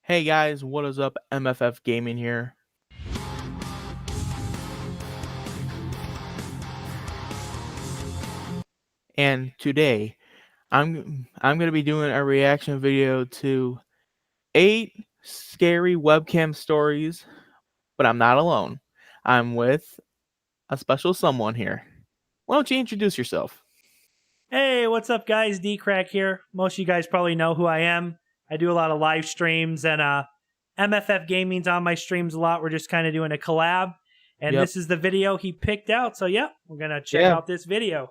Hey guys, what is up? MFF Gaming here. And today I'm going to be doing a reaction video to 8 scary webcam stories, but I'm not alone. I'm with a special someone here. Why don't you introduce yourself? Hey, what's up, guys? Dkrack here. Most of you guys probably know who I am. I do a lot of live streams, and MFF Gaming's on my streams a lot. We're just kind of doing a collab, and Yep. this is the video he picked out. So, yep, we're going to check out this video.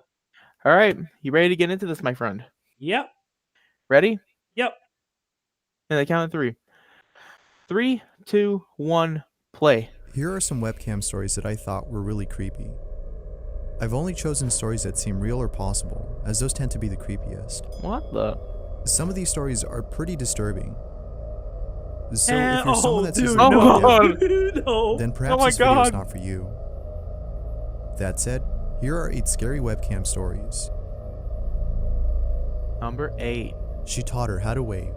All right, you ready to get into this, my friend? Yep. Ready? Yep. And the count of 3. 3, 2, 1, play. Here are some webcam stories that I thought were really creepy. I've only chosen stories that seem real or possible, as those tend to be the creepiest. What the? Some of these stories are pretty disturbing. So if you're someone that's dude, no. then perhaps this video is not for you. That said, here are 8 scary webcam stories. Number 8. She taught her how to wave.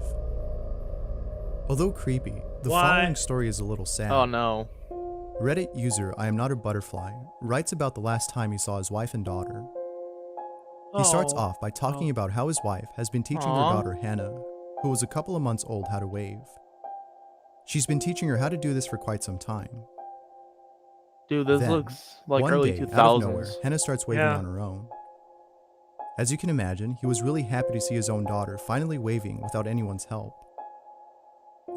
Although creepy, the following story is a little sad. Oh no. Reddit user I am not a butterfly writes about the last time he saw his wife and daughter. He starts off by talking about how his wife has been teaching her daughter Hannah, who was a couple of months old, how to wave. She's been teaching her how to do this for quite some time. Dude, this Then, looks like one early day, 2000s. out of nowhere, Hannah starts waving on her own. As you can imagine, he was really happy to see his own daughter finally waving without anyone's help.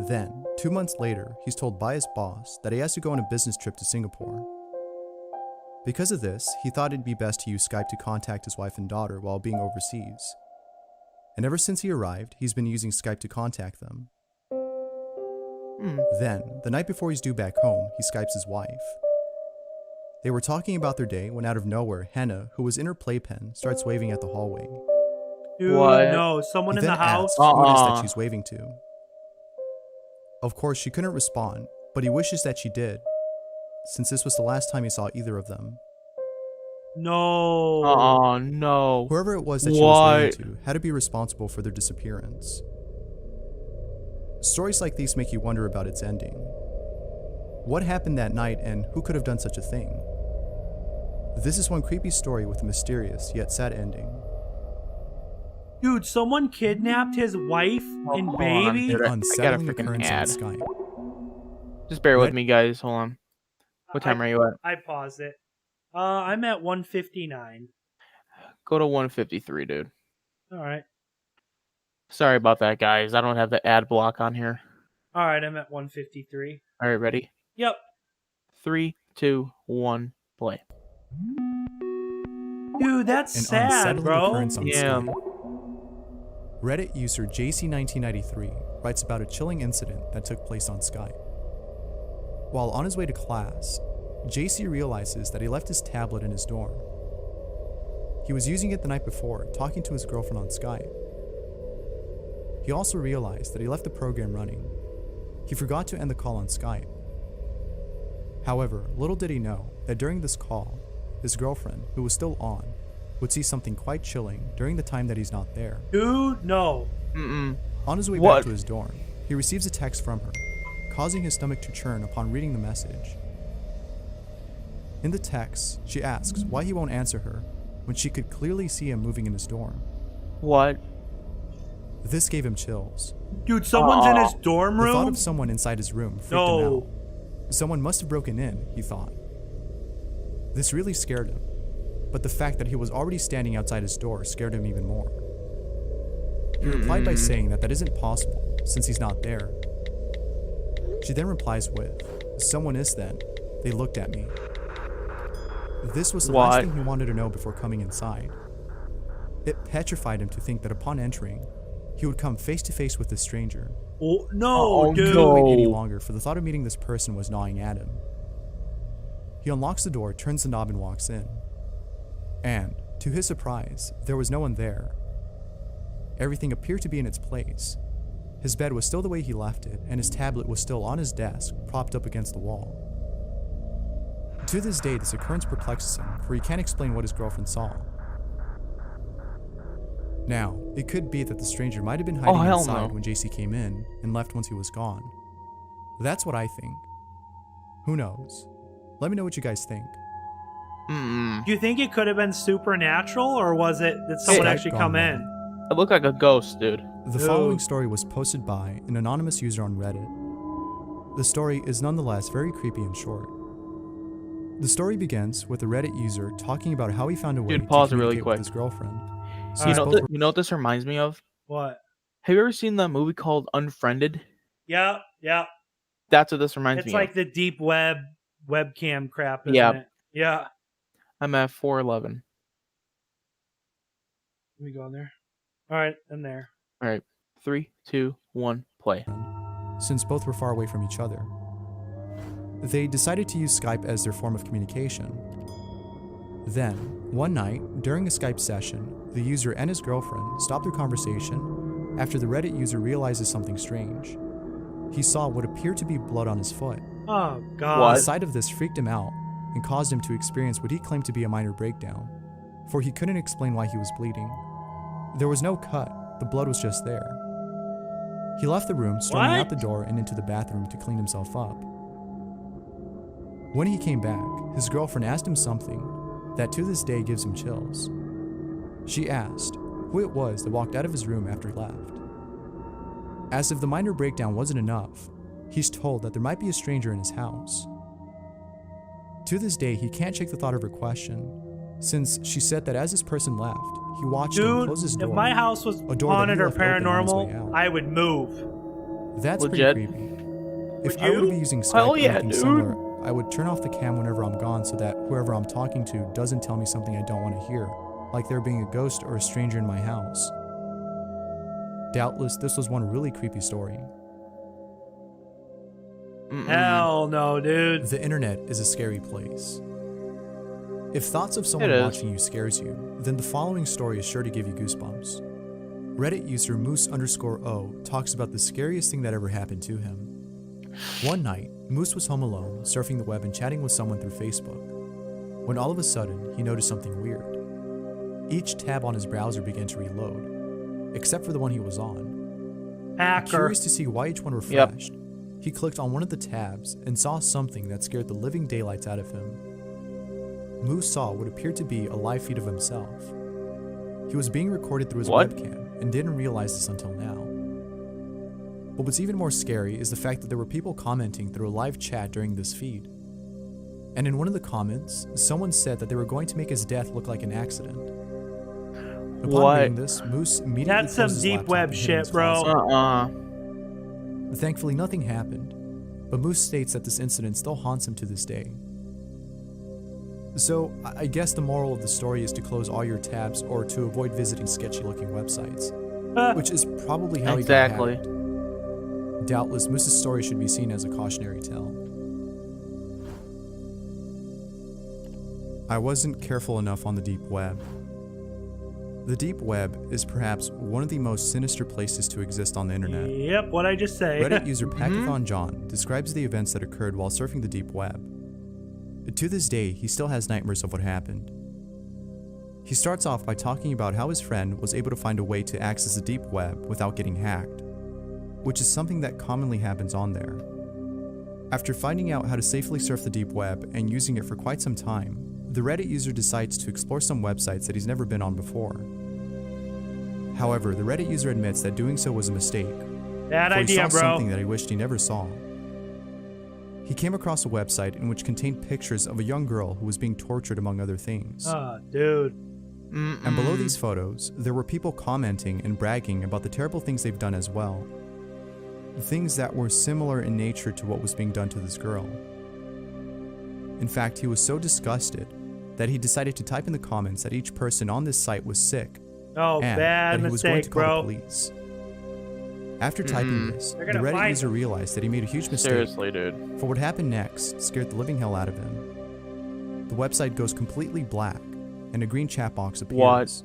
Then, 2 months later, he's told by his boss that he has to go on a business trip to Singapore. Because of this, he thought it'd be best to use Skype to contact his wife and daughter while being overseas. And ever since he arrived, he's been using Skype to contact them. Then, the night before he's due back home, he Skypes his wife. They were talking about their day when out of nowhere, Hannah, who was in her playpen, starts waving at the hallway. Dude, What? no, someone in the house. Asks who it is that she's waving to. Of course, she couldn't respond, but he wishes that she did, since this was the last time he saw either of them. No. Oh no. Whoever it was that she was waving to had to be responsible for their disappearance. Stories like these make you wonder about its ending. What happened that night and who could have done such a thing? This is one creepy story with a mysterious yet sad ending. Dude, someone kidnapped his wife and baby? Dude, I got a Unsettling freaking occurrence ad. on Skype. Just bear with me, guys. Hold on. What time are you at? I paused it. I'm at 1:59. Go to 153, dude. All right. Sorry about that, guys. I don't have the ad block on here. All right, I'm at 1:53. All right, ready? Yep. 3, 2, 1, play. Dude, that's An sad, unsettling bro. occurrence on Yeah. Skype. Reddit user JC1993 writes about a chilling incident that took place on Skype. While on his way to class, JC realizes that he left his tablet in his dorm. He was using it the night before, talking to his girlfriend on Skype. He also realized that he left the program running. He forgot to end the call on Skype. However, little did he know that during this call, his girlfriend, who was still on, would see something quite chilling during the time that he's not there. Dude, no. On his way back to his dorm, he receives a text from her, causing his stomach to churn upon reading the message. In the text, she asks why he won't answer her when she could clearly see him moving in his dorm. What? This gave him chills. Dude, someone's in his dorm room? The thought of someone inside his room freaked him out. Someone must have broken in, he thought. This really scared him, but the fact that he was already standing outside his door scared him even more. He replied by saying that isn't possible, since he's not there. She then replies with, "Someone is then. They looked at me." This was the last thing he wanted to know before coming inside. It petrified him to think that upon entering, he would come face to face with this stranger. Oh, no, dude. He couldn't wait any longer, for the thought of meeting this person was gnawing at him. He unlocks the door, turns the knob, and walks in. And, to his surprise, there was no one there. Everything appeared to be in its place. His bed was still the way he left it, and his tablet was still on his desk, propped up against the wall. To this day, this occurrence perplexes him, for he can't explain what his girlfriend saw. Now, it could be that the stranger might have been hiding hell inside no. when JC came in and left once he was gone. That's what I think. Who knows? Let me know what you guys think. Do you think it could have been supernatural, or was it did someone Skype actually gone come wrong. in? It looked like a ghost, dude. The following story was posted by an anonymous user on Reddit. The story is nonetheless very creepy and short. The story begins with a Reddit user talking about how he found a way Dude, to pause it communicate really quick. with his girlfriend. You You Since know, both you know what this reminds me of? What? Have you ever seen the movie called Unfriended? Yeah. That's what this reminds It's me like of. the deep webcam crap, isn't Yeah. it? Yeah. I'm at 411. Let me go in there. All right, in there. All right. 3, 2, 1, play. since both were far away from each other. They decided to use Skype as their form of communication. Then, one night, during a Skype session, the user and his girlfriend stopped their conversation after the Reddit user realizes something strange. He saw what appeared to be blood on his foot. Oh, The God. sight of this freaked him out and caused him to experience what he claimed to be a minor breakdown, for he couldn't explain why he was bleeding. There was no cut, the blood was just there. He left the room, storming out the door and into the bathroom to clean himself up. When he came back, his girlfriend asked him something that to this day gives him chills. She asked who it was that walked out of his room after he left. As if the minor breakdown wasn't enough, he's told that there might be a stranger in his house. To this day, he can't shake the thought of her question, since she said that as this person left, he watched him close his Dude, door. if my house was a door that haunted he or left open on his way paranormal, out. I would move. That's Legit. pretty creepy. If Would I were to you? be using Skype Hell or yeah, anything dude. similar, I would turn off the cam whenever I'm gone so that whoever I'm talking to doesn't tell me something I don't want to hear, like there being a ghost or a stranger in my house. Doubtless, this was one really creepy story. Hell no, dude. The internet is a scary place. If thoughts of someone It is. watching you scares you, then the following story is sure to give you goosebumps. Reddit user Moose_O talks about the scariest thing that ever happened to him. One night, Moose was home alone, surfing the web and chatting with someone through Facebook, when all of a sudden, he noticed something weird. Each tab on his browser began to reload, except for the one he was on. Hacker. Curious to see why each one refreshed, he clicked on one of the tabs and saw something that scared the living daylights out of him. Moose saw what appeared to be a live feed of himself. He was being recorded through his webcam and didn't realize this until now. But what's even more scary is the fact that there were people commenting through a live chat during this feed. And in one of the comments, someone said that they were going to make his death look like an accident. Upon reading this, Moose immediately That's some closed his deep laptop web and hid in his shit, bro. closet. Thankfully, nothing happened, but Moose states that this incident still haunts him to this day. So, I guess the moral of the story is to close all your tabs or to avoid visiting sketchy-looking websites, which is probably how he got Exactly. hacked. Doubtless, Moose's story should be seen as a cautionary tale. I wasn't careful enough on the deep web. The deep web is perhaps one of the most sinister places to exist on the internet. Yep, what I just say. Reddit user Packathon John describes the events that occurred while surfing the deep web. To this day, he still has nightmares of what happened. He starts off by talking about how his friend was able to find a way to access the deep web without getting hacked, which is something that commonly happens on there. After finding out how to safely surf the deep web and using it for quite some time, the Reddit user decides to explore some websites that he's never been on before. However, the Reddit user admits that doing so was a mistake. Bad for he idea, saw bro. something that he wished he never saw. He came across a website in which contained pictures of a young girl who was being tortured among other things. Oh, dude. And below these photos, there were people commenting and bragging about the terrible things they've done as well. Things that were similar in nature to what was being done to this girl. In fact, he was so disgusted that he decided to type in the comments that each person on this site was sick Oh, and bad that he was going to mistake, call bro. the police. After typing this, They're the gonna Reddit find user him. realized that he made a huge mistake. Seriously, dude. For what happened next scared the living hell out of him. The website goes completely black, and a green chat box appears. What?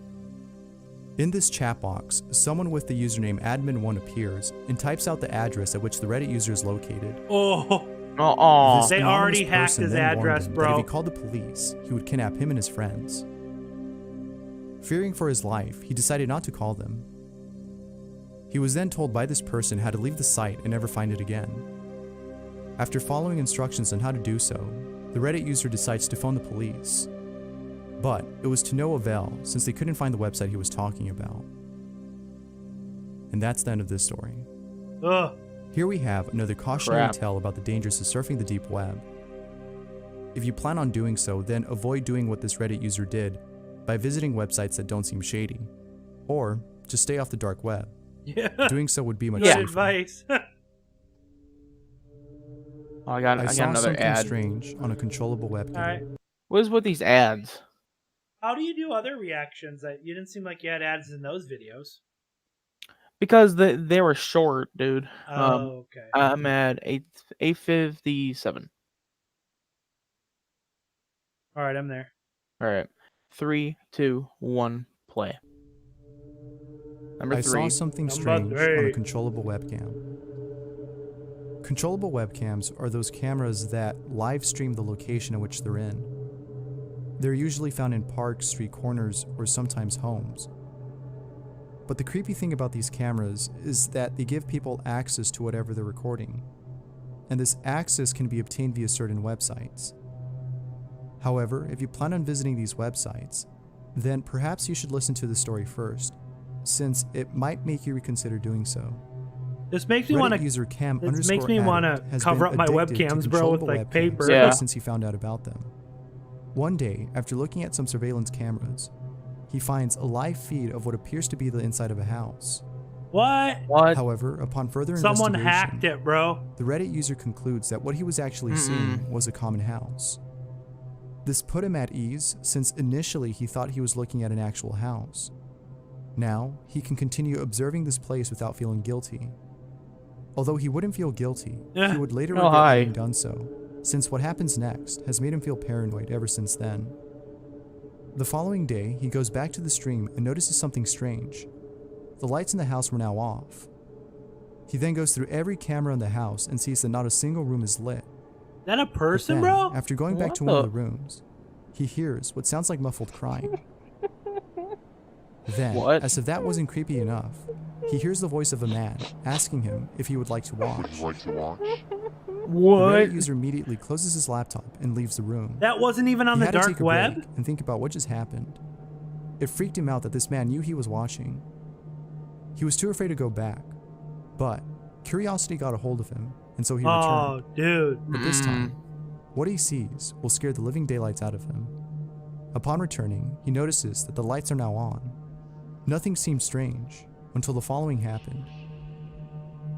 In this chat box, someone with the username admin1 appears and types out the address at which the Reddit user is located. Oh, Uh-uh. This They anonymous already hacked person his then warned address, him bro. That if he called the police, he would kidnap him and his friends. Fearing for his life, he decided not to call them. He was then told by this person how to leave the site and never find it again. After following instructions on how to do so, the Reddit user decides to phone the police. But it was to no avail since they couldn't find the website he was talking about. And that's the end of this story. Ugh. Here we have another cautionary tale about the dangers of surfing the deep web. If you plan on doing so, then avoid doing what this Reddit user did by visiting websites that don't seem shady. Or just stay off the dark web. Yeah. Doing so would be much Good safer. advice. Oh, I got saw another something ad. strange on a controllable webcam. All right. What is with these ads? How do you do other reactions? That you didn't seem like you had ads in those videos. Because they were short, dude. Oh, okay. I'm at 8:57. All right, I'm there. All right, 3, 2, 1, play. Number I 3. saw something Number strange on a 3. controllable webcam. Controllable webcams are those cameras that live stream the location in which they're in. They're usually found in parks, street corners, or sometimes homes. But the creepy thing about these cameras is that they give people access to whatever they're recording, and this access can be obtained via certain websites. However, if you plan on visiting these websites, then perhaps you should listen to the story first, since it might make you reconsider doing so. This makes me Reddit want to. user Cam This makes me want to has cover been up my addicted to webcams, bro, with controllable like webcams paper. Yeah. since he found out about them. One day, after looking at some surveillance cameras, he finds a live feed of what appears to be the inside of a house. What? What? However, upon further Someone investigation, hacked it, bro. the Reddit user concludes that what he was actually seeing was a common house. This put him at ease since initially he thought he was looking at an actual house. Now, he can continue observing this place without feeling guilty. Although he wouldn't feel guilty, he would later regret having done so, since what happens next has made him feel paranoid ever since then. The following day, he goes back to the stream and notices something strange. The lights in the house were now off. He then goes through every camera in the house and sees that not a single room is lit. Is that a But person, then, bro? after going back What to one of the- the rooms, he hears what sounds like muffled crying. Then, What? as if that wasn't creepy enough, he hears the voice of a man asking him if he would like to watch. The What? Reddit user immediately closes his laptop and leaves the room. That wasn't even on He the had to dark take a web? break and think about what just happened. It freaked him out that this man knew he was watching. He was too afraid to go back, but curiosity got a hold of him, and so he Oh, returned. dude. But this time, what he sees will scare the living daylights out of him. Upon returning, he notices that the lights are now on. Nothing seemed strange until the following happened.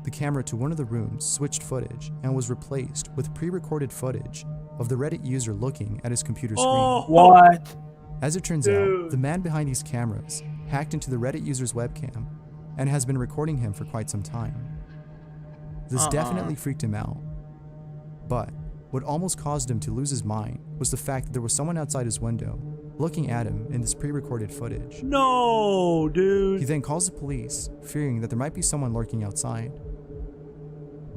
The camera to one of the rooms switched footage and was replaced with pre-recorded footage of the Reddit user looking at his computer screen. Oh, What? As it turns Dude. out, the man behind these cameras hacked into the Reddit user's webcam and has been recording him for quite some time. This definitely freaked him out. But what almost caused him to lose his mind was the fact that there was someone outside his window looking at him in this pre-recorded footage. no, He dude. then calls the police, fearing that there might be someone lurking outside.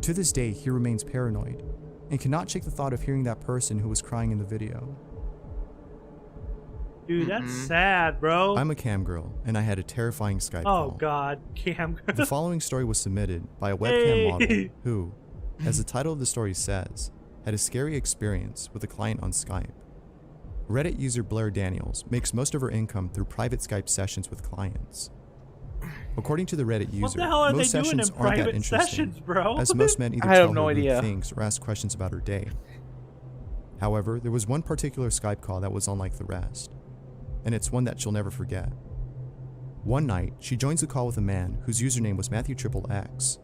To this day, he remains paranoid and cannot shake the thought of hearing that person who was crying in the video. Dude, that's sad, bro. I'm a cam girl, and I had a terrifying Skype Oh, call. God. Cam. The following story was submitted by a webcam Hey. model who, as the title of the story says, had a scary experience with a client on Skype. Reddit user Blair Daniels makes most of her income through private Skype sessions with clients. According to the Reddit user, What the hell are they most doing sessions in aren't that private interesting, sessions, bro? as most men either I have tell no her rude idea. things or ask questions about her day. However, there was one particular Skype call that was unlike the rest, and it's one that she'll never forget. One night, she joins a call with a man whose username was MatthewXXX.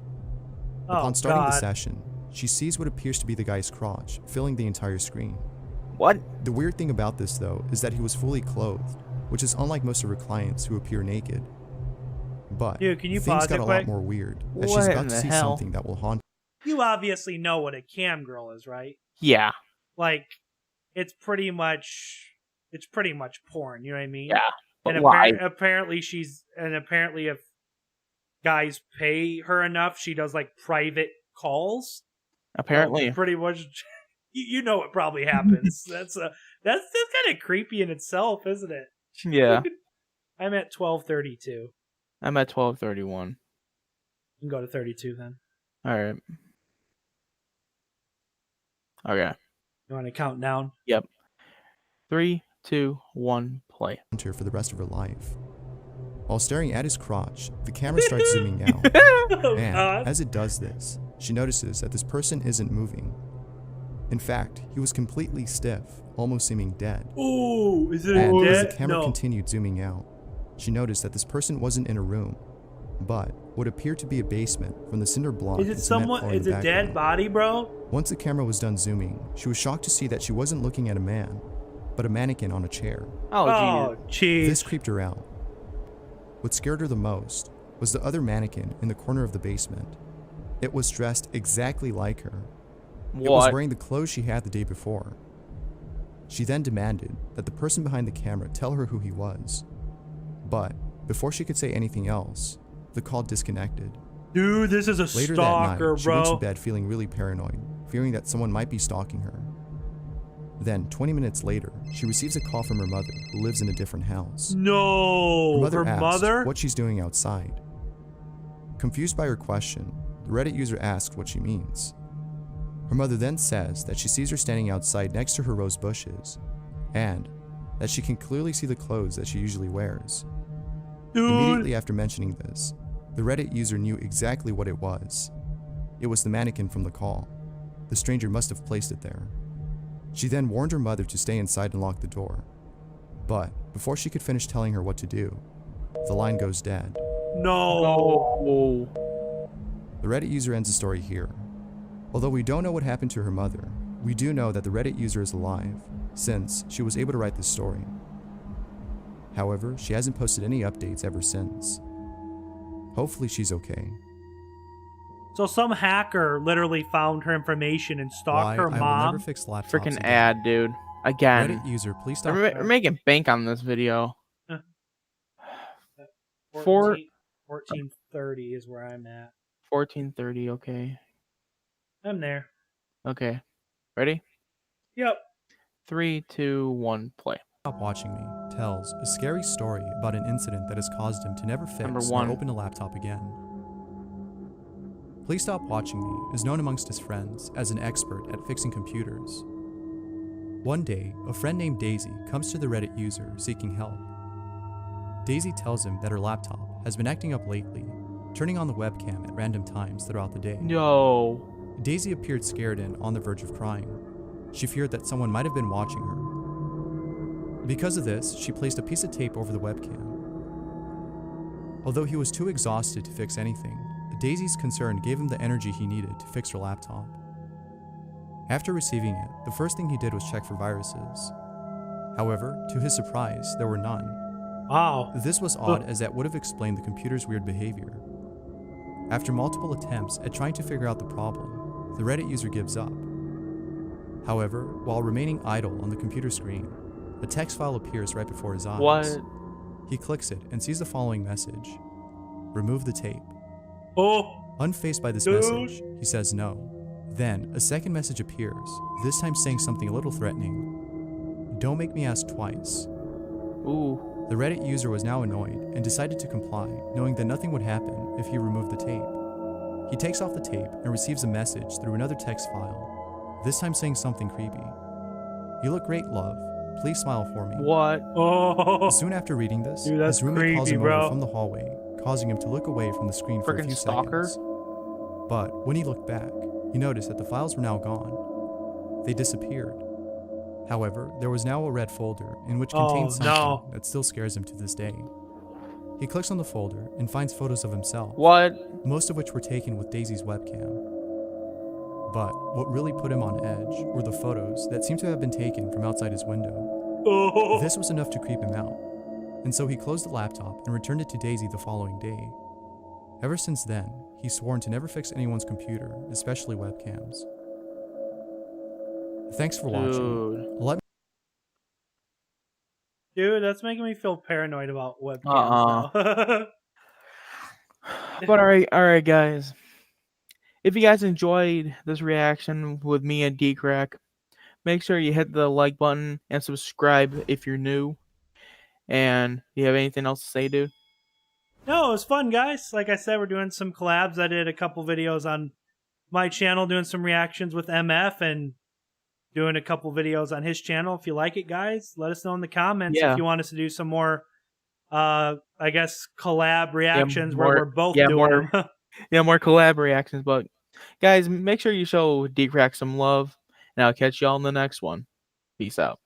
Upon starting the session, she sees what appears to be the guy's crotch, filling the entire screen. What? The weird thing about this, though, is that he was fully clothed, which is unlike most of her clients who appear naked. But Dude, can you things pause got it a quick? lot more weird, as What she's in about to the see hell? something that will haunt You obviously know what a cam girl is, right? Yeah. Like, it's pretty much porn, you know what I mean? Yeah. But And why? apparently if guys pay her enough, she does like private calls. Apparently. So pretty much, you know what probably happens. That's kind of creepy in itself, isn't it? Yeah. I'm at 12:32. I'm at 12:31. You can go to 32 then. All right. Okay. You want to count down? Yep. 3, 2, 1, play. Her for the rest of her life. While staring at his crotch, the camera starts zooming out. Oh, And God. as it does this, she notices that this person isn't moving. In fact, he was completely stiff, almost seeming dead. Ooh, is it And as dead? the camera No. continued zooming out, she noticed that this person wasn't in a room, but what appeared to be a basement from the cinder block. Is it and cement someone? floor in Is the it dead background. body, bro? Once the camera was done zooming, she was shocked to see that she wasn't looking at a man, but a mannequin on a chair. Oh, Oh, jeez. This creeped her out. What scared her the most was the other mannequin in the corner of the basement. It was dressed exactly like her. Jesus. It was What? wearing the clothes she had the day before. She then demanded that the person behind the camera tell her who he was. But before she could say anything else, the call disconnected. Dude, this is a Later that stalker, night, she went to bro. bed feeling really paranoid, fearing that someone might be stalking her. Then, 20 minutes later, she receives a call from her mother, who lives in a different house. No, Her mother her asks mother? what she's doing outside. Confused by her question, the Reddit user asks what she means. Her mother then says that she sees her standing outside next to her rose bushes, and that she can clearly see the clothes that she usually wears. Dude. Immediately after mentioning this, the Reddit user knew exactly what it was. It was the mannequin from the call. The stranger must have placed it there. She then warned her mother to stay inside and lock the door. But before she could finish telling her what to do, the line goes dead. No. Oh. The Reddit user ends the story here. Although we don't know what happened to her mother, we do know that the Reddit user is alive, since she was able to write this story. However, she hasn't posted any updates ever since. Hopefully she's okay. So some hacker literally found her information and stalked her I will mom. never fix laptops Freaking again. ad, dude. Again. Reddit user, please stop. We're making bank on this video. 14:30 is where I'm at. 14:30. Okay. I'm there. Okay. Ready? Yep. 3, 2, 1, play. Stop Watching Me tells a scary story about an incident that has caused him to never fix Number nor 1. open a laptop again. Please Stop Watching Me is known amongst his friends as an expert at fixing computers. One day, a friend named Daisy comes to the Reddit user seeking help. Daisy tells him that her laptop has been acting up lately, turning on the webcam at random times throughout the day. No. Daisy appeared scared and on the verge of crying. She feared that someone might have been watching her. Because of this, she placed a piece of tape over the webcam. Although he was too exhausted to fix anything, Daisy's concern gave him the energy he needed to fix her laptop. After receiving it, the first thing he did was check for viruses. However, to his surprise, there were none. Wow. This was odd as that would have explained the computer's weird behavior. After multiple attempts at trying to figure out the problem, the Reddit user gives up. However, while remaining idle on the computer screen, a text file appears right before his eyes. What? He clicks it and sees the following message: remove the tape. Oh. Unfazed by this Dude. message, he says no. Then, a second message appears, this time saying something a little threatening. Don't make me ask twice. Ooh. The Reddit user was now annoyed and decided to comply, knowing that nothing would happen if he removed the tape. He takes off the tape and receives a message through another text file, this time saying something creepy. You look great, love. Please smile for me. What? Oh. Soon after reading this, Dude, that's his roommate calls creepy, him bro. over from the hallway, causing him to look away from the screen for a Frickin' few stalker. seconds. But when he looked back, he noticed that the files were now gone. They disappeared. However, there was now a red folder in which contained Oh, something no. that still scares him to this day. He clicks on the folder and finds photos of himself, What? most of which were taken with Daisy's webcam. But what really put him on edge were the photos that seemed to have been taken from outside his window. Oh. This was enough to creep him out, and so he closed the laptop and returned it to Daisy the following day. Ever since then, he's sworn to never fix anyone's computer, especially webcams. Thanks for watching. Dude. Let Dude, that's making me feel paranoid about webcams now. But alright, guys. If you guys enjoyed this reaction with me and Dkrack, make sure you hit the like button and subscribe if you're new. And do you have anything else to say, dude? No, it was fun, guys. Like I said, we're doing some collabs. I did a couple videos on my channel doing some reactions with MF and doing a couple videos on his channel. If you like it, guys, let us know in the comments Yeah. if you want us to do some more, I guess, collab reactions more- where we're both yeah, doing more- them. Yeah, more collab reactions. But guys, make sure you show Dkrack some love, and I'll catch y'all in the next one. Peace out.